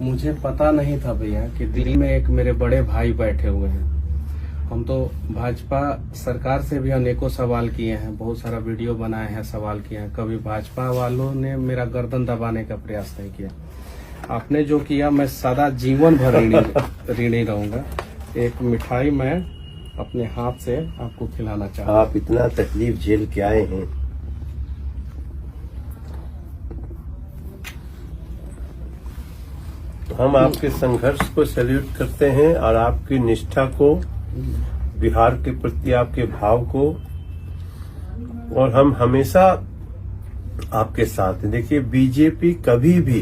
मुझे पता नहीं था भैया कि दिल्ली में एक मेरे बड़े भाई बैठे हुए हैं। हम तो भाजपा सरकार से भी अनेकों सवाल किए हैं, बहुत सारा वीडियो बनाए हैं, सवाल किए हैं। कभी भाजपा वालों ने मेरा गर्दन दबाने का प्रयास नहीं किया। आपने जो किया मैं सदा जीवन भर ऋणी रहूंगा। एक मिठाई मैं अपने हाथ से आपको खिलाना चाहता हूँ। आप इतना तकलीफ झेल के आए हैं, हम आपके संघर्ष को सैल्यूट करते हैं और आपकी निष्ठा को, बिहार के प्रति आपके भाव को, और हम हमेशा आपके साथ हैं। देखिए, बीजेपी कभी भी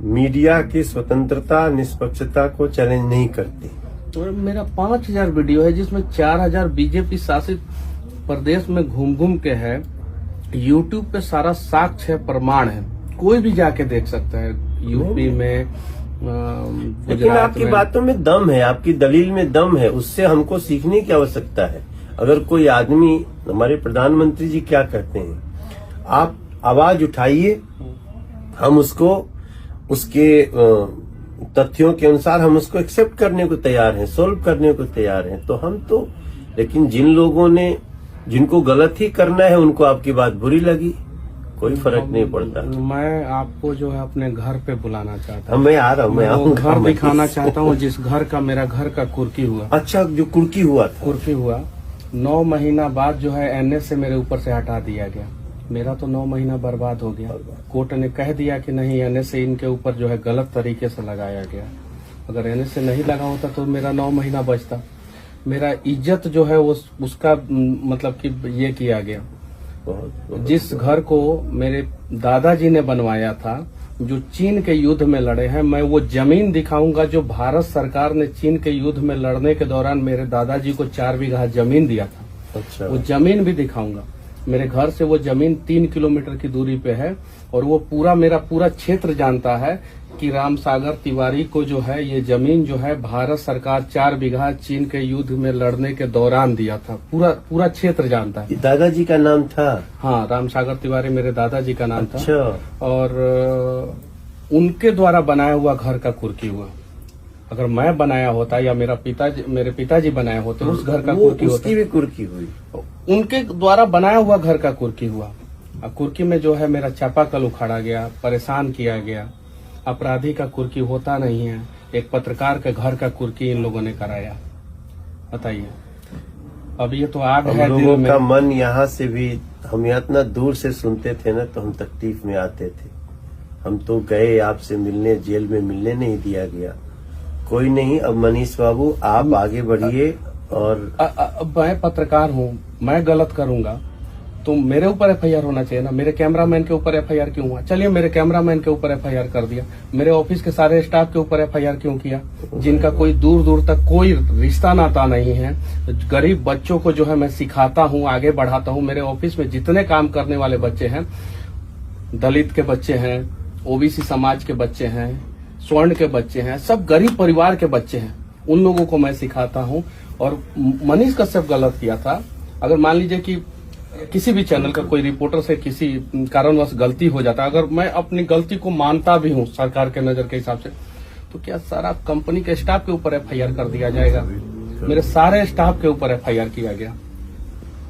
मीडिया की स्वतंत्रता, निष्पक्षता को चैलेंज नहीं करती। तो मेरा 5000 वीडियो है जिसमें 4000 बीजेपी शासित प्रदेश में घूम घूम के है। यूट्यूब पे सारा साक्ष्य है, प्रमाण है, कोई भी जाके देख सकता है। यूपी में, लेकिन आपकी बातों में दम है, आपकी दलील में दम है, उससे हमको सीखने की आवश्यकता है। अगर कोई आदमी, हमारे प्रधानमंत्री जी क्या कहते हैं, आप आवाज उठाइए, हम उसको उसके तथ्यों के अनुसार हम उसको एक्सेप्ट करने को तैयार हैं, सोल्व करने को तैयार हैं। तो हम तो, लेकिन जिन लोगों ने, जिनको गलत ही करना है, उनको आपकी बात बुरी लगी, कोई फर्क नहीं पड़ता। मैं आपको जो है अपने घर पे बुलाना चाहता हूँ। मैं आ रहा हूँ, मैं आऊंगा। घर दिखाना चाहता हूँ जिस घर का मेरा घर का कुर्की हुआ। अच्छा, जो कुर्की हुआ था, कुर्की हुआ 9 महीना बाद जो है एनएस से मेरे ऊपर से हटा दिया गया। मेरा तो 9 महीना बर्बाद हो गया। कोर्ट ने कह दिया कि नहीं, एनएस से इनके ऊपर जो है गलत तरीके से लगाया गया। अगर एनएस से नहीं लगा होता तो मेरा 9 महीना बचता। मेरा इज्जत जो है वो उसका मतलब कि ये किया गया। जिस घर को मेरे दादाजी ने बनवाया था, जो चीन के युद्ध में लड़े हैं, मैं वो जमीन दिखाऊंगा जो भारत सरकार ने चीन के युद्ध में लड़ने के दौरान मेरे दादाजी को 4 बीघा जमीन दिया था। अच्छा। वो जमीन भी दिखाऊंगा। मेरे घर से वो जमीन 3 किलोमीटर की दूरी पे है और वो मेरा पूरा क्षेत्र जानता है कि रामसागर तिवारी को जो है ये जमीन जो है भारत सरकार 4 बीघा चीन के युद्ध में लड़ने के दौरान दिया था। पूरा क्षेत्र जानता है। दादाजी का नाम था? हाँ, रामसागर तिवारी मेरे दादाजी का नाम अच्छा। था। और उनके द्वारा बनाया हुआ घर का कुर्की हुआ। अगर मैं बनाया होता या मेरे पिताजी बनाए होते, उस घर का कुर्की होता। उसकी भी कुर्की हुई? उनके द्वारा बनाया हुआ घर का कुर्की हुआ। कुर्की में जो है मेरा चापाकल उखाड़ा गया, परेशान किया गया। अपराधी का कुर्की होता नहीं है, एक पत्रकार के घर का कुर्की इन लोगों ने कराया। बताइए, अब ये तो आग है दिल में। का मन यहाँ से भी, हम इतना दूर से सुनते थे ना, तो हम तकलीफ में आते थे। हम तो गए आपसे मिलने, जेल में मिलने नहीं दिया गया। कोई नहीं, अब मनीष बाबू आप आगे बढ़िए। और मैं पत्रकार हूँ, मैं गलत करूंगा तो मेरे ऊपर एफआईआर होना चाहिए ना। मेरे कैमरामैन के ऊपर एफआईआर क्यों हुआ? चलिए, मेरे कैमरामैन के ऊपर एफआईआर कर दिया। मेरे ऑफिस के सारे स्टाफ के ऊपर एफआईआर क्यों किया, जिनका कोई दूर दूर तक कोई रिश्ता नाता नहीं है? गरीब बच्चों को जो है मैं सिखाता हूँ, आगे बढ़ाता हूँ। मेरे ऑफिस में जितने काम करने वाले बच्चे हैं, दलित के बच्चे हैं, ओबीसी समाज के बच्चे हैं, स्वर्ण के बच्चे हैं, सब गरीब परिवार के बच्चे हैं। उन लोगों को मैं सिखाता हूँ। और मनीष कश्यप गलत किया था। अगर मान लीजिए कि किसी भी चैनल का कोई रिपोर्टर से किसी कारणवश गलती हो जाता, अगर मैं अपनी गलती को मानता भी हूँ सरकार के नजर के हिसाब से, तो क्या सारा कंपनी के स्टाफ के ऊपर एफआईआर कर दिया जाएगा? मेरे सारे स्टाफ के ऊपर एफआईआर किया गया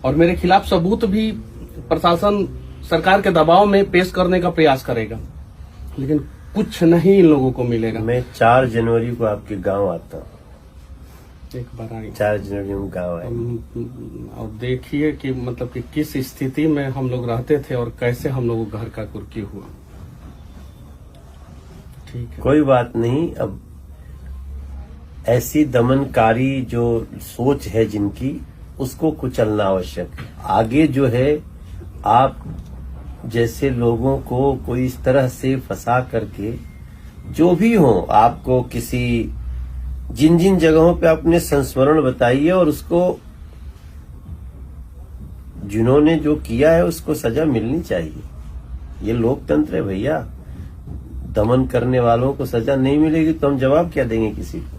और मेरे खिलाफ सबूत भी प्रशासन सरकार के दबाव में पेश करने का प्रयास करेगा, लेकिन कुछ नहीं इन लोगों को मिलेगा। मैं 4 जनवरी को आपके गांव आता हूँ। एक बार आएंगे। 4 जनवरी में गाँव आए और देखिए कि मतलब कि किस स्थिति में हम लोग रहते थे और कैसे हम लोगों को घर का कुर्की हुआ। ठीक है, कोई बात नहीं। अब ऐसी दमनकारी जो सोच है जिनकी, उसको कुचलना आवश्यक है। आगे जो है, आप जैसे लोगों को कोई इस तरह से फंसा करके, जो भी हो, आपको किसी जिन जिन जगहों पे अपने संस्मरण बताइए और उसको, जिन्होंने जो किया है उसको सजा मिलनी चाहिए। ये लोकतंत्र है भैया। दमन करने वालों को सजा नहीं मिलेगी तो हम जवाब क्या देंगे किसी को?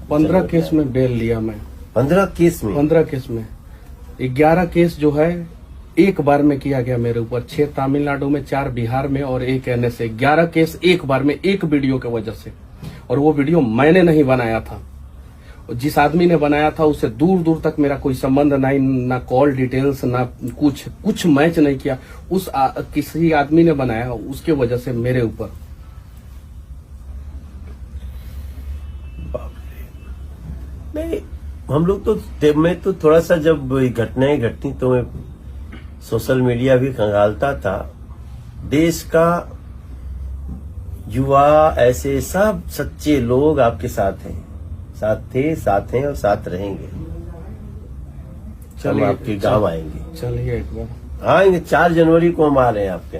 15 केस में बेल लिया मैं। 15 केस में? 15 केस में 11 केस जो है एक बार में किया गया मेरे ऊपर, 6 तमिलनाडु में, 4 बिहार में और 1 NSA, 11 केस एक बार में, एक वीडियो की वजह से। और वो वीडियो मैंने नहीं बनाया था, जिस आदमी ने बनाया था उससे दूर दूर तक मेरा कोई संबंध नहीं, ना कॉल डिटेल्स, ना कुछ मैच नहीं किया। किसी आदमी ने बनाया, उसके वजह से मेरे ऊपर। नहीं, हम लोग तो मैं तो थोड़ा सा जब घटनाएं घटती तो मैं सोशल मीडिया भी खंगालता था। देश का युवा, ऐसे सब सच्चे लोग आपके साथ हैं, साथ थे, साथ हैं और साथ रहेंगे। हम आपके गांव आएंगे। चलिए एक बार आएंगे, 4 जनवरी को हम आ रहे हैं आपके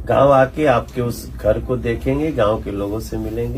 गांव। आके आपके उस घर को देखेंगे, गांव के लोगों से मिलेंगे।